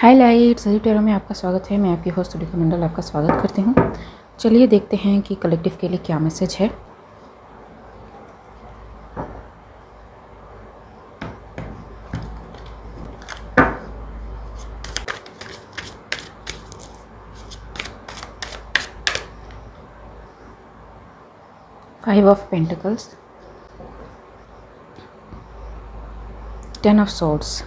हाय light सही tarot में आपका स्वागत है। मैं आपकी होस्ट सुडिका मंडल आपका स्वागत करती हूँ। चलिए देखते हैं कि कलेक्टिव के लिए क्या मैसेज है। Five of pentacles, 10 of swords,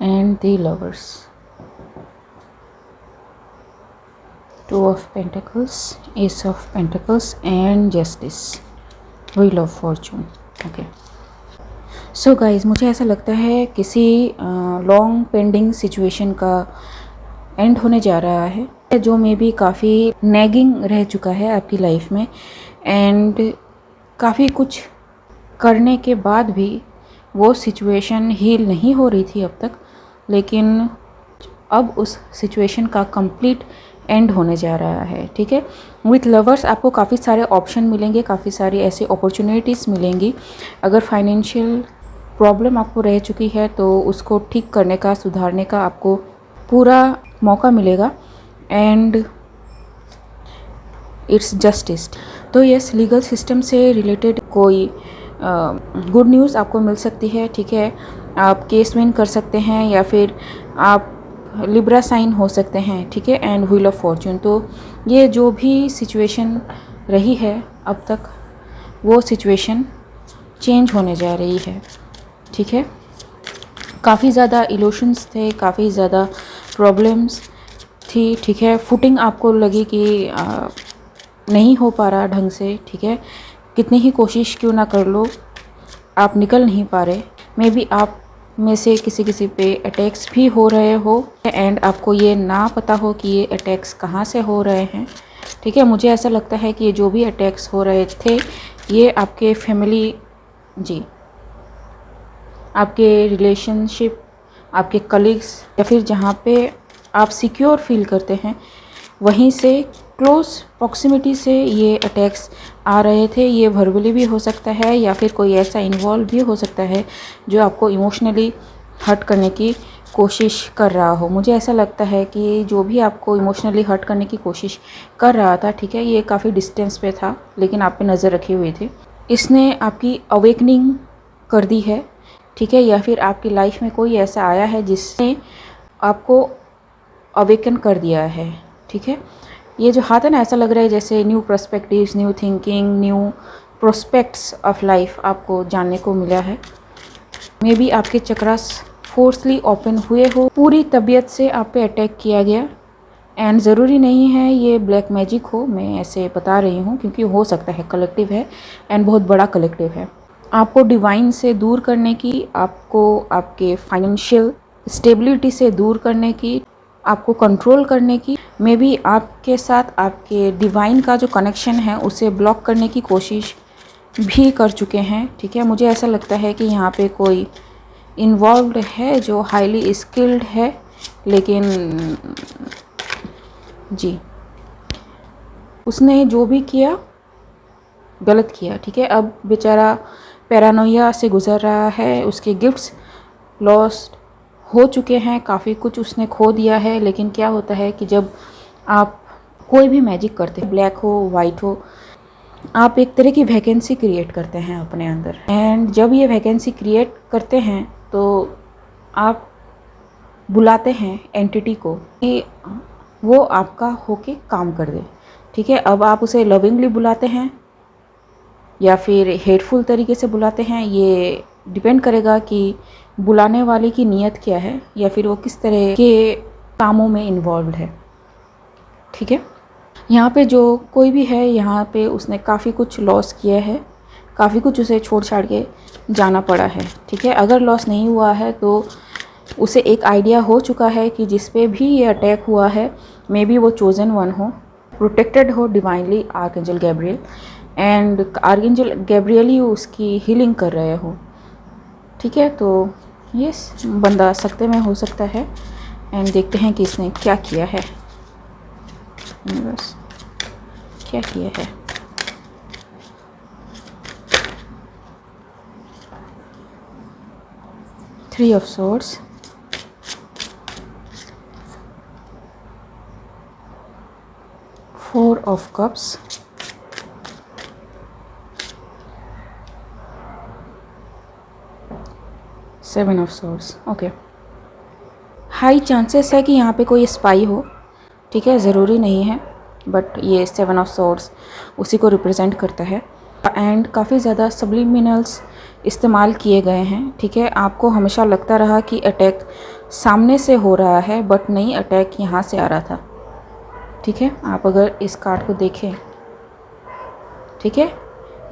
and the lovers, 2 of pentacles, ace of pentacles and justice, wheel of fortune। Okay so guys, मुझे ऐसा लगता है किसी लॉन्ग पेंडिंग सिचुएशन का एंड होने जा रहा है जो मे बी काफ़ी नैगिंग रह चुका है आपकी लाइफ में, एंड काफ़ी कुछ करने के बाद भी वो सिचुएशन हील नहीं हो रही थी अब तक, लेकिन अब उस सिचुएशन का कंप्लीट एंड होने जा रहा है। ठीक है, विथ लवर्स आपको काफ़ी सारे ऑप्शन मिलेंगे, काफ़ी सारी ऐसी अपॉर्चुनिटीज़ मिलेंगी। अगर फाइनेंशियल प्रॉब्लम आपको रह चुकी है तो उसको ठीक करने का, सुधारने का आपको पूरा मौका मिलेगा, एंड इट्स जस्टिस। तो यस, लीगल सिस्टम से रिलेटेड कोई गुड न्यूज़ आपको मिल सकती है। ठीक है, आप केस विन कर सकते हैं या फिर आप लिब्रा साइन हो सकते हैं। ठीक है, एंड व्हील ऑफ फॉर्चून। तो ये जो भी सिचुएशन रही है अब तक, वो सिचुएशन चेंज होने जा रही है। ठीक है, काफ़ी ज़्यादा इल्यूशंस थे, काफ़ी ज़्यादा प्रॉब्लम्स थी। ठीक है, फुटिंग आपको लगी कि नहीं हो पा रहा ढंग से। ठीक है, कितनी ही कोशिश क्यों ना कर लो, आप निकल नहीं पा रहे। मे बी आप में से किसी पे अटैक्स भी हो रहे हो, एंड आपको ये ना पता हो कि ये अटैक्स कहाँ से हो रहे हैं। ठीक है, मुझे ऐसा लगता है कि ये जो भी अटैक्स हो रहे थे, ये आपके फैमिली, जी, आपके रिलेशनशिप, आपके कलीग्स, या फिर जहाँ पे आप सिक्योर फील करते हैं वहीं से, क्लोज प्रॉक्सिमिटी से ये अटैक्स आ रहे थे। ये वर्बली भी हो सकता है या फिर कोई ऐसा इन्वॉल्व भी हो सकता है जो आपको इमोशनली हर्ट करने की कोशिश कर रहा हो। मुझे ऐसा लगता है कि जो भी आपको इमोशनली हर्ट करने की कोशिश कर रहा था, ठीक है, ये काफ़ी डिस्टेंस पे था लेकिन आप पे नज़र रखे हुए थे। इसने आपकी अवेकनिंग कर दी है। ठीक है, या फिर आपकी लाइफ में कोई ऐसा आया है जिसने आपको अवेकन कर दिया है। ठीक है, ये जो हाथ है ना, ऐसा लग रहा है जैसे new perspectives, new thinking, new prospects of life आपको जानने को मिला है। मे बी आपके चक्रास फोर्सली ओपन हुए हो, पूरी तबीयत से आप पे अटैक किया गया, एंड ज़रूरी नहीं है ये ब्लैक मैजिक हो, मैं ऐसे बता रही हूँ क्योंकि हो सकता है कलेक्टिव है, एंड बहुत बड़ा कलेक्टिव है। आपको डिवाइन से दूर करने की, आपको आपके फाइनेंशियल स्टेबिलिटी से दूर करने की, आपको कंट्रोल करने की, मे बी आपके साथ आपके डिवाइन का जो कनेक्शन है उसे ब्लॉक करने की कोशिश भी कर चुके हैं। ठीक है, मुझे ऐसा लगता है कि यहाँ पे कोई इन्वॉल्व्ड है जो हाईली स्किल्ड है, लेकिन जी, उसने जो भी किया गलत किया। ठीक है, अब बेचारा पैरानोया से गुजर रहा है, उसके गिफ्ट्स लॉस्ट हो चुके हैं, काफ़ी कुछ उसने खो दिया है। लेकिन क्या होता है कि जब आप कोई भी मैजिक करते हैं, ब्लैक हो वाइट हो, आप एक तरह की वैकेंसी क्रिएट करते हैं अपने अंदर, एंड जब ये वैकेंसी क्रिएट करते हैं तो आप बुलाते हैं एंटिटी को कि वो आपका होके काम कर दे। ठीक है, अब आप उसे लविंगली बुलाते हैं या फिर हेटफुल तरीके से बुलाते हैं, ये डिपेंड करेगा कि बुलाने वाले की नीयत क्या है या फिर वो किस तरह के कामों में इन्वॉल्व है। ठीक है, यहाँ पे जो कोई भी है, यहाँ पे उसने काफ़ी कुछ लॉस किया है, काफ़ी कुछ उसे छोड़ छाड़ के जाना पड़ा है। ठीक है, अगर लॉस नहीं हुआ है तो उसे एक आइडिया हो चुका है कि जिस पे भी ये अटैक हुआ है, मे बी वो चोजन वन हो, प्रोटेक्टेड हो divinely archangel Gabriel, and archangel Gabriel ही उसकी हीलिंग कर रहे हो। ठीक है, तो यस, बंदा सकते में हो सकता है। एंड देखते हैं कि इसने क्या किया है, बस क्या किया है। Three of swords, four of cups, seven of swords. Okay, high chances है कि यहाँ पे कोई स्पाई हो, ठीक है, ज़रूरी नहीं है, बट ये सेवन ऑफ सोर्ड्स उसी को रिप्रेजेंट करता है। एंड काफ़ी ज़्यादा सब्लिमिनल्स इस्तेमाल किए गए हैं, ठीक है। आपको हमेशा लगता रहा कि अटैक सामने से हो रहा है, बट नहीं, अटैक यहाँ से आ रहा था, ठीक है। आप अगर इस कार्ड को देखें, ठीक है,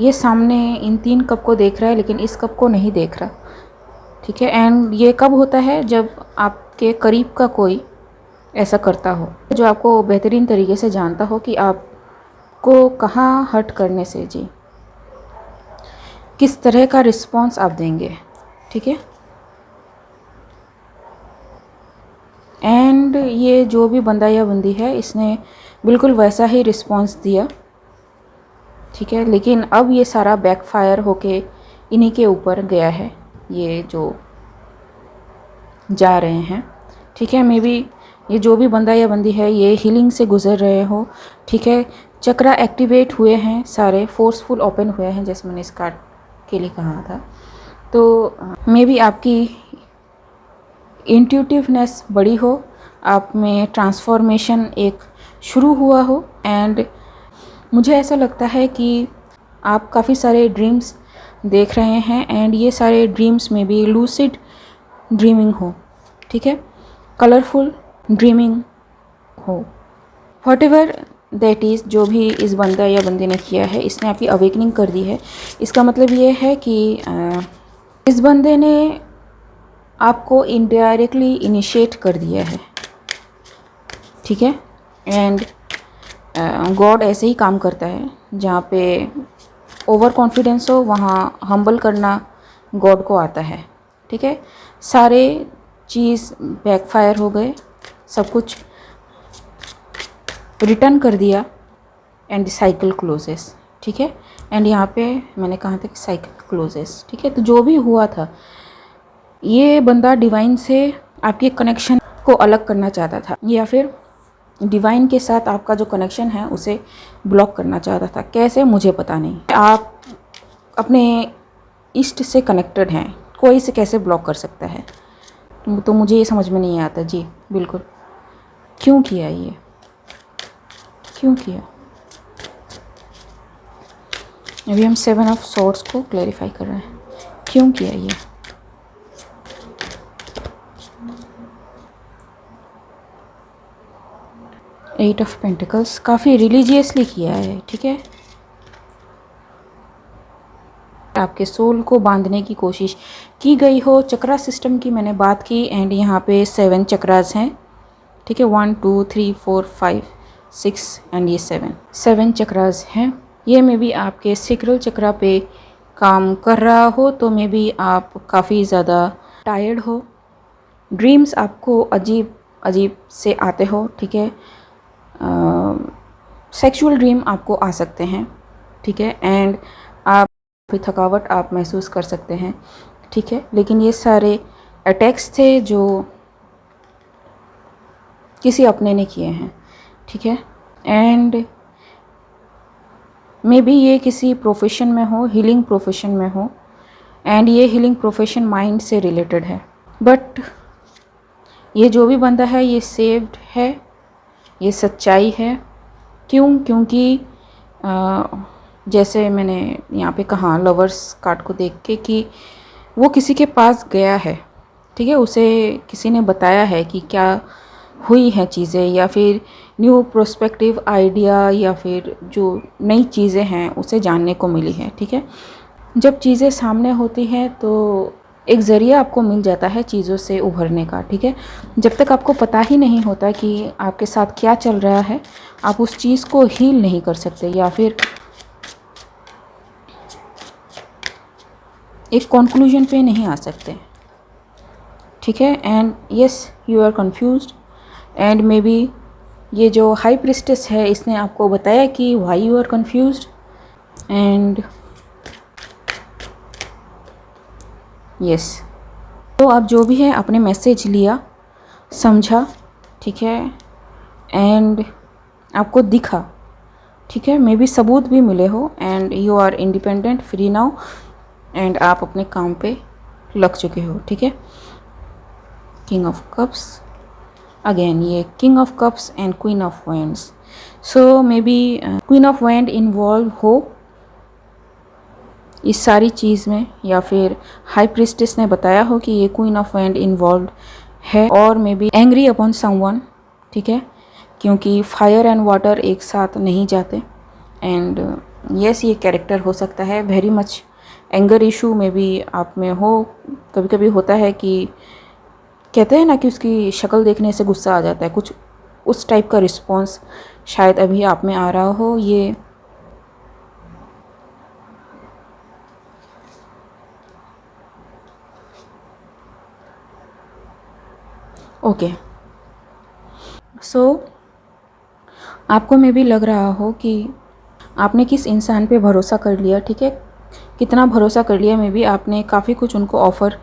ये सामने इन 3 कप को देख रहा है, लेकिन इस कप को नहीं देख रहा, ठीक है। एंड ये कब होता है, जब आपके करीब का कोई ऐसा करता हो, जो आपको बेहतरीन तरीके से जानता हो कि आपको कहाँ हर्ट करने से जी किस तरह का रिस्पॉन्स आप देंगे, ठीक है। एंड ये जो भी बंदा या बंदी है, इसने बिल्कुल वैसा ही रिस्पॉन्स दिया, ठीक है। लेकिन अब ये सारा बैकफायर होके इन्हीं के ऊपर गया है, ये जो जा रहे हैं, ठीक है। मे बी ये जो भी बंदा या बंदी है, ये हीलिंग से गुजर रहे हो, ठीक है। चक्रा एक्टिवेट हुए हैं, सारे फोर्सफुल ओपन हुए हैं, जैसे मैंने इस कार्ड के लिए कहा था। तो मे बी आपकी इंट्यूटिवनेस बड़ी हो, आप में ट्रांसफॉर्मेशन एक शुरू हुआ हो। एंड मुझे ऐसा लगता है कि आप काफ़ी सारे ड्रीम्स देख रहे हैं, एंड ये सारे ड्रीम्स में भी लूसिड ड्रीमिंग हो, ठीक है, कलरफुल ड्रीमिंग हो, व्हाटएवर दैट इज़। जो भी इस बंदा या बंदे ने किया है, इसने आपकी अवेकनिंग कर दी है। इसका मतलब ये है कि इस बंदे ने आपको इनडायरेक्टली इनिशिएट कर दिया है, ठीक है। एंड गॉड ऐसे ही काम करता है, जहाँ पे ओवर कॉन्फिडेंस हो, वहाँ हम्बल करना गॉड को आता है, ठीक है। सारे चीज़ बैकफायर हो गए, सब कुछ रिटर्न कर दिया, एंड द साइकिल क्लोजेस, ठीक है। एंड यहाँ पे मैंने कहा था कि साइकिल क्लोजेस, ठीक है। तो जो भी हुआ था, ये बंदा डिवाइन से आपके कनेक्शन को अलग करना चाहता था, या फिर डिवाइन के साथ आपका जो कनेक्शन है उसे ब्लॉक करना चाहता था। कैसे, मुझे पता नहीं। आप अपने ईस्ट से कनेक्टेड हैं, कोई इसे कैसे ब्लॉक कर सकता है, तो मुझे ये समझ में नहीं आता जी, बिल्कुल। क्यों किया ये, क्यों किया? अभी हम सेवन ऑफ सॉर्ड्स को क्लैरिफाई कर रहे हैं, क्यों किया ये। एट ऑफ पेंटिकल्स, काफ़ी रिलीजियसली किया है, ठीक है। आपके सोल को बांधने की कोशिश की गई हो। चक्रा सिस्टम की मैंने बात की, एंड यहाँ पे 7 चक्रास हैं, ठीक है। 1 2 3 4 5 6 एंड ये 7 चक्रास हैं। ये मे बी आपके सेक्रल चक्रा पे काम कर रहा हो, तो मे बी आप काफ़ी ज़्यादा टायर्ड हो, ड्रीम्स आपको अजीब अजीब से आते हो, ठीक है। सेक्सुअल ड्रीम आपको आ सकते हैं, ठीक है। एंड आप भी थकावट आप महसूस कर सकते हैं, ठीक है। लेकिन ये सारे अटैक्स थे जो किसी अपने ने किए हैं, ठीक है। एंड मे बी ये किसी प्रोफेशन में हो, हीलिंग प्रोफेशन में हो, एंड ये हीलिंग प्रोफेशन माइंड से रिलेटेड है। बट ये जो भी बंदा है, ये सेव्ड है, ये सच्चाई है। क्यों? क्योंकि जैसे मैंने यहाँ पे कहा लवर्स कार्ड को देख के, कि वो किसी के पास गया है, ठीक है। उसे किसी ने बताया है कि क्या हुई हैं चीज़ें, या फिर न्यू प्रोस्पेक्टिव आइडिया, या फिर जो नई चीज़ें हैं उसे जानने को मिली है, ठीक है। जब चीज़ें सामने होती हैं तो एक ज़रिया आपको मिल जाता है चीज़ों से उभरने का, ठीक है। जब तक आपको पता ही नहीं होता कि आपके साथ क्या चल रहा है, आप उस चीज़ को हील नहीं कर सकते, या फिर एक कंक्लूजन पे नहीं आ सकते, ठीक है। And yes you are confused and maybe ये जो हाई प्रिस्टेस है इसने आपको बताया कि why you are confused. And yes तो आप जो भी है आपने मैसेज लिया, समझा, ठीक है, एंड आपको दिखा, ठीक है, मे बी सबूत भी मिले हो and you are independent free now and आप अपने काम पे लग चुके हो, ठीक है। किंग ऑफ कप्स अगेन, ये king of cups and queen of wands, so maybe queen of wand involve हो इस सारी चीज़ में, या फिर हाई प्रिस्टेस ने बताया हो कि ये क्वीन ऑफ वैंड इन्वॉल्व है, और may be angry upon someone, ठीक है, क्योंकि फायर एंड वाटर एक साथ नहीं जाते। एंड यस ये कैरेक्टर हो सकता है वेरी मच एंगर इशू में भी आप में हो। कभी कभी होता है कि कहते हैं ना कि उसकी शक्ल देखने से गुस्सा आ जाता है, कुछ उस टाइप का रिस्पॉन्स शायद अभी आप में आ रहा हो। ये ओके सो आपको में भी लग रहा हो कि आपने किस इंसान पे भरोसा कर लिया, ठीक है, कितना भरोसा कर लिया। मे बी आपने काफ़ी कुछ उनको ऑफ़र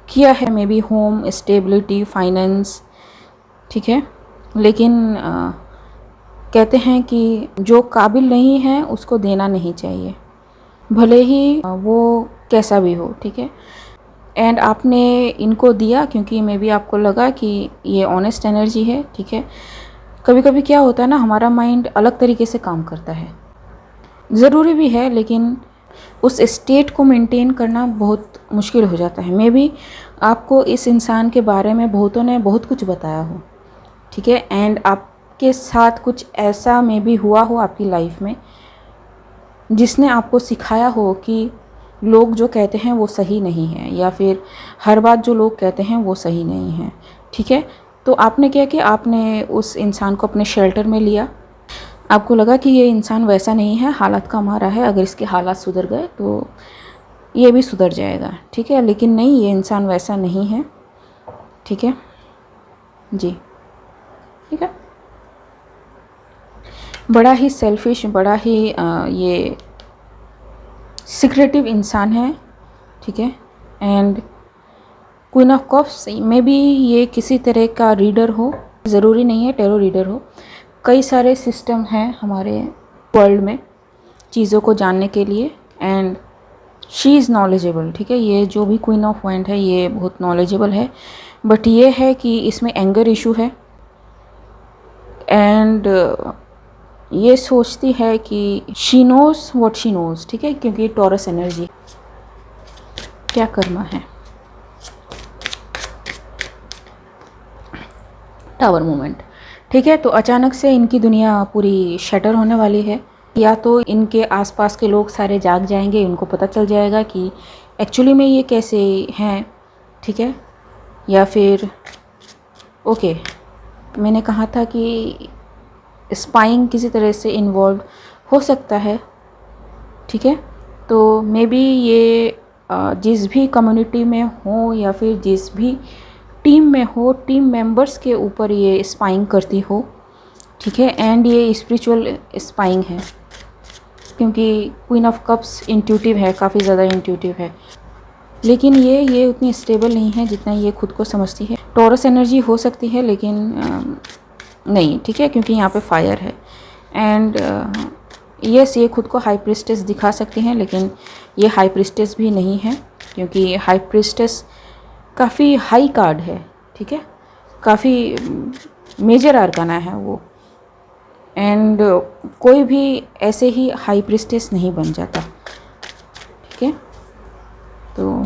किया है, may be home, stability, finance, ठीक है, लेकिन कहते हैं कि जो काबिल नहीं है उसको देना नहीं चाहिए, भले ही वो कैसा भी हो, ठीक है। एंड आपने इनको दिया क्योंकि मे बी आपको लगा कि ये ऑनेस्ट एनर्जी है, ठीक है। कभी कभी क्या होता है ना, हमारा माइंड अलग तरीके से काम करता है, ज़रूरी भी है, लेकिन उस स्टेट को मेंटेन करना बहुत मुश्किल हो जाता है। मे बी आपको इस इंसान के बारे में बहुतों ने बहुत कुछ बताया हो, ठीक है, एंड आपके साथ कुछ ऐसा मे बी हुआ हो आपकी लाइफ में जिसने आपको सिखाया हो कि लोग जो कहते हैं वो सही नहीं है, या फिर हर बात जो लोग कहते हैं वो सही नहीं है, ठीक है। तो आपने क्या कि आपने उस इंसान को अपने शेल्टर में लिया, आपको लगा कि ये इंसान वैसा नहीं है, हालात का मारा है, अगर इसके हालात सुधर गए तो ये भी सुधर जाएगा, ठीक है, लेकिन नहीं, ये इंसान वैसा नहीं है, ठीक है जी, ठीक है। बड़ा ही सेल्फिश, बड़ा ही ये सीक्रेटिव इंसान है, ठीक है। एंड क्वीन ऑफ कप्स में भी ये किसी तरह का रीडर हो, ज़रूरी नहीं है टेरो रीडर हो, कई सारे सिस्टम हैं हमारे वर्ल्ड में चीज़ों को जानने के लिए, एंड शी इज़ नॉलेजेबल, ठीक है। ये जो भी क्वीन ऑफ वैंड है ये बहुत नॉलेजेबल है, बट ये है कि इसमें एंगर इशू है, एंड ये सोचती है कि she knows what she knows, ठीक है, क्योंकि टॉरस एनर्जी क्या करना है। टावर मोमेंट, ठीक है, तो अचानक से इनकी दुनिया पूरी शटर होने वाली है, या तो इनके आसपास के लोग सारे जाग जाएंगे, उनको पता चल जाएगा कि एक्चुअली में ये कैसे हैं, ठीक है, या फिर ओके मैंने कहा था कि स्पाइंग किसी तरह से इन्वॉल्व हो सकता है, ठीक है। तो मे बी ये जिस भी कम्युनिटी में हो या फिर जिस भी टीम में हो, टीम मेंबर्स के ऊपर ये स्पाइंग करती हो, ठीक है। एंड ये स्पिरिचुअल स्पाइंग है, क्योंकि क्वीन ऑफ कप्स इंट्यूटिव है, काफ़ी ज़्यादा इंट्यूटिव है, लेकिन ये उतनी स्टेबल नहीं है जितना ये खुद को समझती है। टॉरस एनर्जी हो सकती है लेकिन नहीं, ठीक है, क्योंकि यहाँ पे फायर है। एंड यस ये खुद को हाई प्रिस्टेस दिखा सकती हैं, लेकिन ये हाई प्रिस्टेस भी नहीं है, क्योंकि हाई प्रिस्टेस काफ़ी हाई कार्ड है, ठीक है, काफ़ी मेजर आर्काना है वो, एंड कोई भी ऐसे ही हाई प्रिस्टेस नहीं बन जाता, ठीक है। तो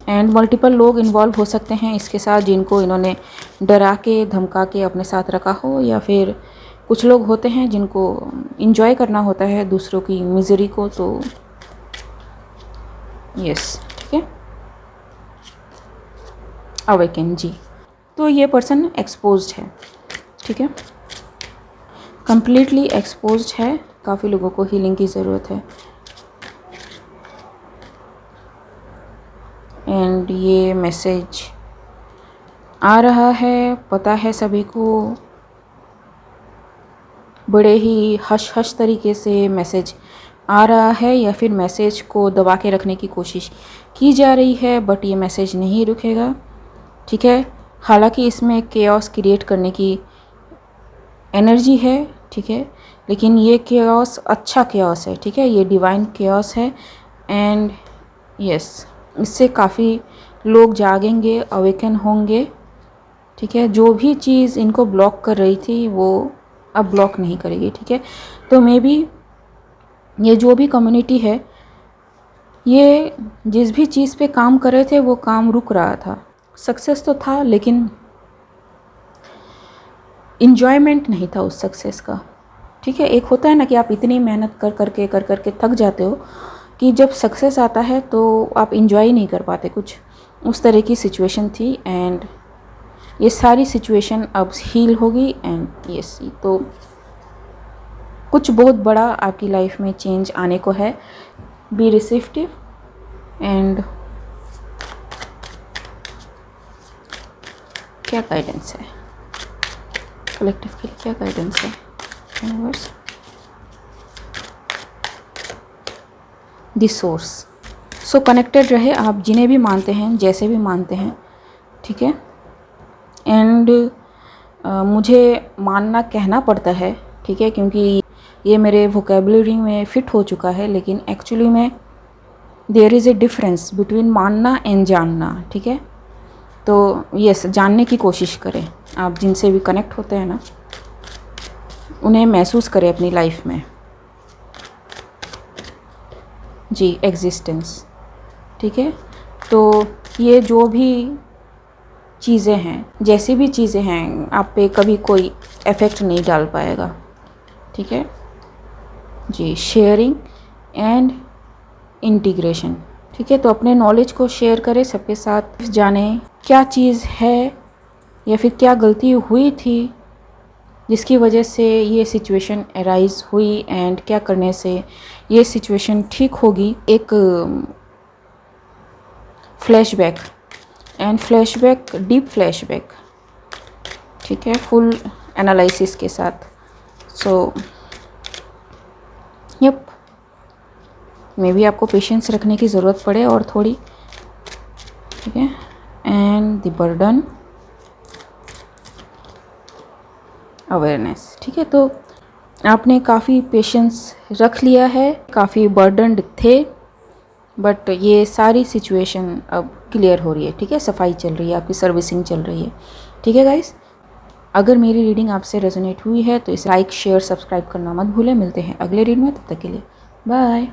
एंड मल्टीपल लोग इन्वॉल्व हो सकते हैं इसके साथ, जिनको इन्होंने डरा के धमका के अपने साथ रखा हो, या फिर कुछ लोग होते हैं जिनको इंजॉय करना होता है दूसरों की मिजरी को, तो यस, ठीक है। अवेकन जी, तो ये पर्सन एक्सपोज्ड है, ठीक है, कंप्लीटली एक्सपोज्ड है, काफ़ी लोगों को हीलिंग की ज़रूरत है। एंड ये मैसेज आ रहा है, पता है सभी को, बड़े ही हश हश तरीके से मैसेज आ रहा है या फिर मैसेज को दबा के रखने की कोशिश की जा रही है, बट ये मैसेज नहीं रुकेगा, ठीक है। हालांकि इसमें केओस क्रिएट करने की एनर्जी है, ठीक है, लेकिन ये केओस अच्छा केओस है, ठीक है, ये डिवाइन केओस है। एंड यस, इससे काफ़ी लोग जागेंगे, अवेकन होंगे, ठीक है। जो भी चीज़ इनको ब्लॉक कर रही थी वो अब ब्लॉक नहीं करेगी, ठीक है। तो मे बी ये जो भी कम्युनिटी है, ये जिस भी चीज़ पे काम कर रहे थे वो काम रुक रहा था। सक्सेस तो था लेकिन इन्जॉयमेंट नहीं था उस सक्सेस का, ठीक है। एक होता है ना कि आप इतनी मेहनत कर करके थक जाते हो कि जब सक्सेस आता है तो आप इन्जॉय नहीं कर पाते कुछ, उस तरह की सिचुएशन थी। एंड ये सारी सिचुएशन अब हील होगी। एंड यस, तो कुछ बहुत बड़ा आपकी लाइफ में चेंज आने को है। Be receptive. एंड क्या गाइडेंस है कलेक्टिव के लिए, क्या गाइडेंस है universe? The source. So connected रहे आप जिन्हें भी मानते हैं, जैसे भी मानते हैं, ठीक है। एंड मुझे मानना कहना पड़ता है, ठीक है, क्योंकि ये मेरे वोकेबलरी में फ़िट हो चुका है, लेकिन एक्चुअली में there is a difference between मानना एंड जानना, ठीक है। तो यस, जानने की कोशिश करें, आप जिनसे भी कनेक्ट होते हैं ना, उन्हें महसूस करें अपनी लाइफ में, जी, एग्जिस्टेंस, ठीक है। तो ये जो भी चीज़ें हैं, जैसी भी चीज़ें हैं, आप पे कभी कोई इफ़ेक्ट नहीं डाल पाएगा, ठीक है जी। शेयरिंग एंड इंटीग्रेशन, ठीक है। तो अपने नॉलेज को शेयर करें सबके साथ, जानें क्या चीज़ है या फिर क्या गलती हुई थी जिसकी वजह से ये सिचुएशन अराइज हुई, एंड क्या करने से ये सिचुएशन ठीक होगी। एक flashback, and flashback, deep flashback, ठीक है, फुल एनालिसिस के साथ। सो यप, मे बी आपको पेशेंस रखने की ज़रूरत पड़े और थोड़ी, ठीक है। एंड द बर्डन, अवेयरनेस, ठीक है। तो आपने काफ़ी पेशेंस रख लिया है, काफ़ी बर्डनड थे, बट ये सारी सिचुएशन अब क्लियर हो रही है, ठीक है। सफाई चल रही है, आपकी सर्विसिंग चल रही है, ठीक है गाइस। अगर मेरी रीडिंग आपसे रेजोनेट हुई है तो इसे लाइक, शेयर, सब्सक्राइब करना मत भूलें। मिलते हैं अगले रीड में, तब तक के लिए बाय।